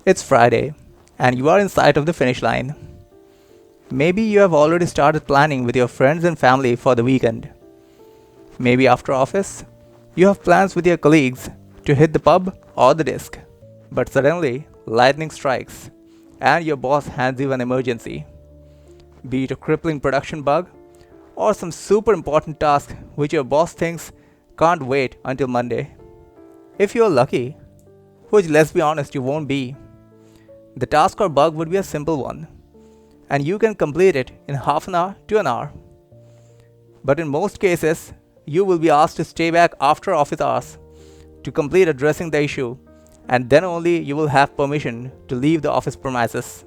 It's Friday, and you are in sight of the finish line. Maybe you have already started planning with your friends and family for the weekend. Maybe after office, you have plans with your colleagues to hit the pub or the disc. But suddenly, lightning strikes, and your boss hands you an emergency, be it a crippling production bug or some super important task which your boss thinks can't wait until Monday. If you are lucky, which let's be honest you won't be, the task or bug would be a simple one, and you can complete it in half an hour to an hour. But in most cases, you will be asked to stay back after office hours to complete addressing the issue, and then only you will have permission to leave the office premises.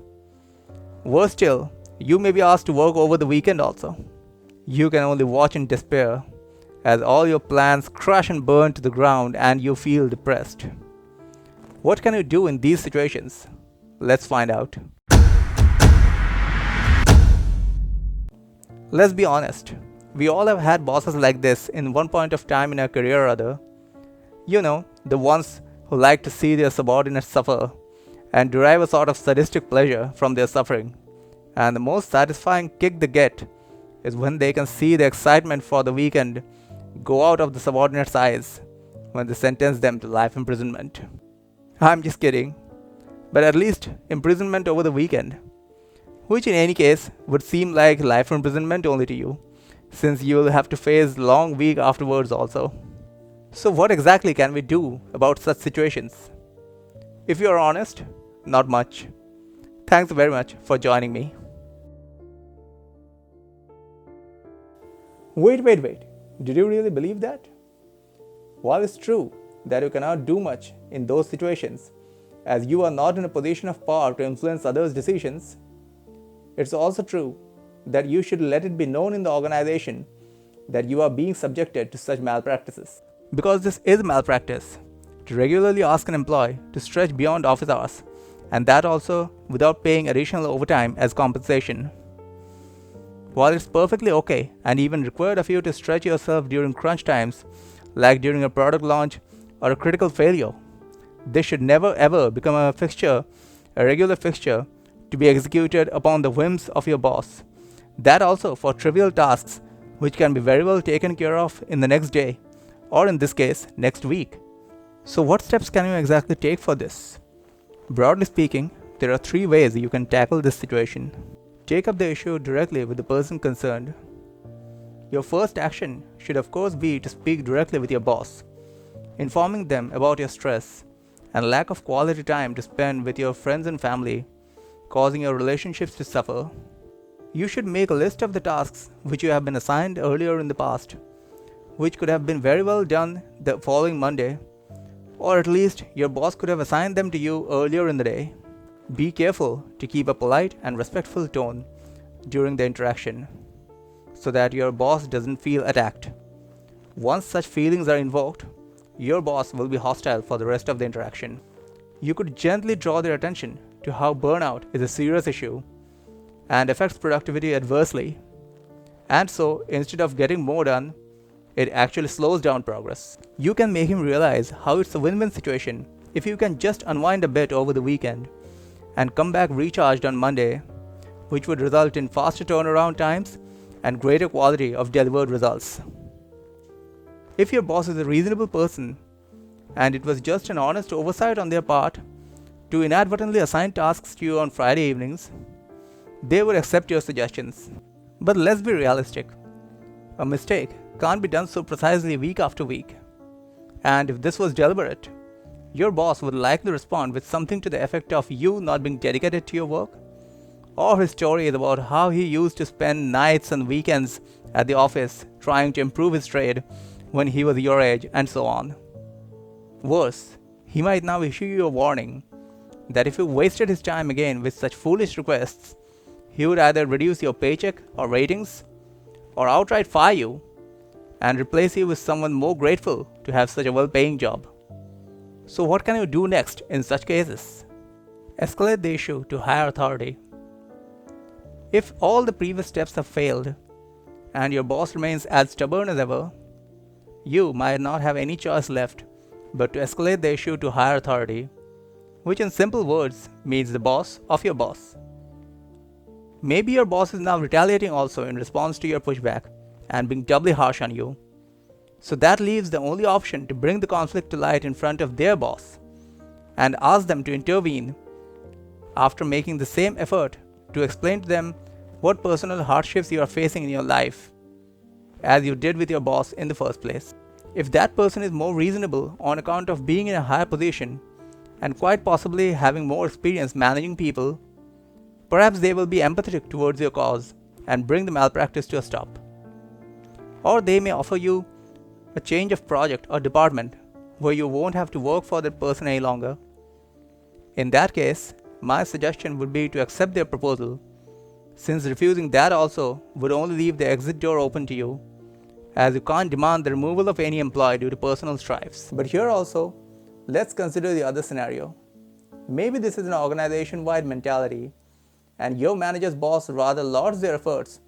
Worse still, you may be asked to work over the weekend also. You can only watch in despair as all your plans crash and burn to the ground and you feel depressed. What can you do in these situations? Let's find out. Let's be honest, we all have had bosses like this in one point of time in our career or other. You know, the ones who like to see their subordinates suffer and derive a sort of sadistic pleasure from their suffering. And the most satisfying kick they get is when they can see the excitement for the weekend go out of the subordinates' eyes when they sentence them to life imprisonment. I'm just kidding, but at least imprisonment over the weekend, which in any case would seem like life imprisonment only to you, since you will have to face long week afterwards also. So what exactly can we do about such situations? If you are honest, not much. Thanks very much for joining me. Wait. Did you really believe that? While it's true that you cannot do much in those situations, as you are not in a position of power to influence others' decisions, it's also true that you should let it be known in the organization that you are being subjected to such malpractices. Because this is malpractice, to regularly ask an employee to stretch beyond office hours, and that also without paying additional overtime as compensation. While it's perfectly okay and even required of you to stretch yourself during crunch times, like during a product launch or a critical failure, this should never ever become a regular fixture to be executed upon the whims of your boss. That also for trivial tasks which can be very well taken care of in the next day, or in this case, next week. So what steps can you exactly take for this? Broadly speaking, there are 3 ways you can tackle this situation. Take up the issue directly with the person concerned. Your first action should of course be to speak directly with your boss, informing them about your stress and lack of quality time to spend with your friends and family, causing your relationships to suffer. You should make a list of the tasks which you have been assigned earlier in the past, which could have been very well done the following Monday, or at least your boss could have assigned them to you earlier in the day. Be careful to keep a polite and respectful tone during the interaction, so that your boss doesn't feel attacked. Once such feelings are invoked, your boss will be hostile for the rest of the interaction. You could gently draw their attention to how burnout is a serious issue and affects productivity adversely, and so instead of getting more done, it actually slows down progress. You can make him realize how it's a win-win situation if you can just unwind a bit over the weekend and come back recharged on Monday, which would result in faster turnaround times and greater quality of delivered results. If your boss is a reasonable person and it was just an honest oversight on their part to inadvertently assign tasks to you on Friday evenings, they would accept your suggestions. But let's be realistic. A mistake can't be done so precisely week after week. And if this was deliberate, your boss would likely respond with something to the effect of you not being dedicated to your work, or his stories about how he used to spend nights and weekends at the office trying to improve his trade when he was your age, and so on. Worse, he might now issue you a warning that if you wasted his time again with such foolish requests, he would either reduce your paycheck or ratings, or outright fire you and replace you with someone more grateful to have such a well-paying job. So what can you do next in such cases? Escalate the issue to higher authority. If all the previous steps have failed and your boss remains as stubborn as ever, you might not have any choice left but to escalate the issue to higher authority, which in simple words means the boss of your boss. Maybe your boss is now retaliating also in response to your pushback and being doubly harsh on you. So that leaves the only option to bring the conflict to light in front of their boss and ask them to intervene after making the same effort to explain to them what personal hardships you are facing in your life as you did with your boss in the first place. If that person is more reasonable on account of being in a higher position and quite possibly having more experience managing people, perhaps they will be empathetic towards your cause and bring the malpractice to a stop. Or they may offer you a change of project or department where you won't have to work for that person any longer. In that case, my suggestion would be to accept their proposal, since refusing that also would only leave the exit door open to you, as you can't demand the removal of any employee due to personal strifes. But here also, let's consider the other scenario. Maybe this is an organization-wide mentality, and your manager's boss rather lauds their efforts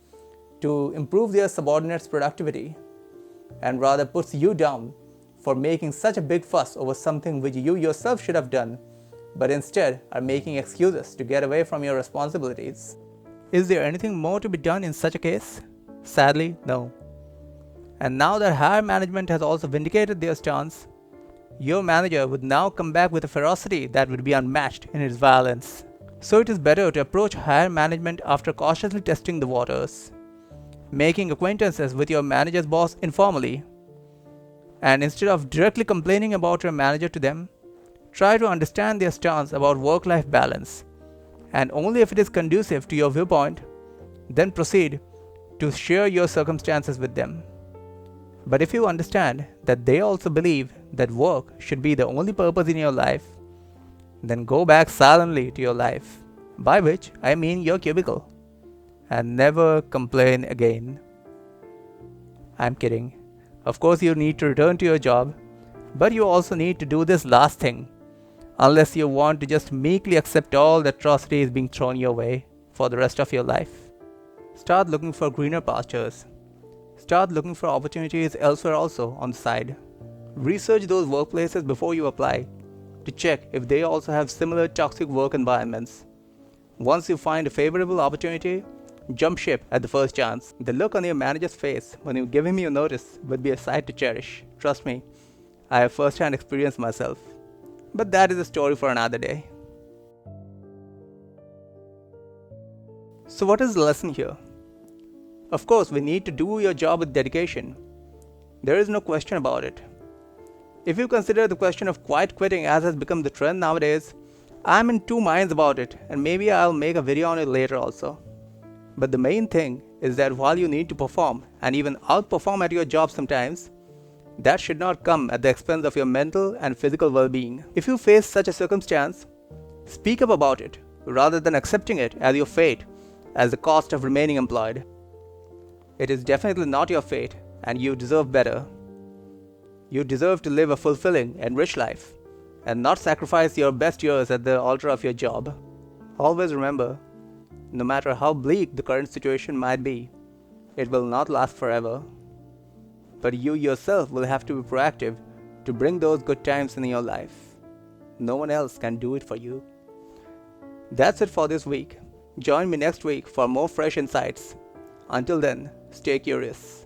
to improve their subordinates' productivity, and rather puts you down for making such a big fuss over something which you yourself should have done, but instead are making excuses to get away from your responsibilities. Is there anything more to be done in such a case? Sadly, no. And now that higher management has also vindicated their stance, your manager would now come back with a ferocity that would be unmatched in its violence. So it is better to approach higher management after cautiously testing the waters, making acquaintances with your manager's boss informally, and instead of directly complaining about your manager to them, try to understand their stance about work-life balance, and only if it is conducive to your viewpoint, then proceed to share your circumstances with them. But if you understand that they also believe that work should be the only purpose in your life, then go back silently to your life, by which I mean your cubicle, and never complain again. I'm kidding. Of course you need to return to your job, but you also need to do this last thing, unless you want to just meekly accept all the atrocities being thrown your way for the rest of your life. Start looking for greener pastures. Start looking for opportunities elsewhere also on the side. Research those workplaces before you apply to check if they also have similar toxic work environments. Once you find a favorable opportunity, jump ship at the first chance. The look on your manager's face when you give him your notice would be a sight to cherish. Trust me, I have first-hand experience myself. But that is a story for another day. So what is the lesson here? Of course, we need to do your job with dedication. There is no question about it. If you consider the question of quiet quitting as has become the trend nowadays, I'm in two minds about it, and maybe I'll make a video on it later also. But the main thing is that while you need to perform and even outperform at your job sometimes, that should not come at the expense of your mental and physical well-being. If you face such a circumstance, speak up about it rather than accepting it as your fate, as the cost of remaining employed. It is definitely not your fate, and you deserve better. You deserve to live a fulfilling and rich life, and not sacrifice your best years at the altar of your job. Always remember, no matter how bleak the current situation might be, it will not last forever. But you yourself will have to be proactive to bring those good times in your life. No one else can do it for you. That's it for this week. Join me next week for more fresh insights. Until then, stay curious.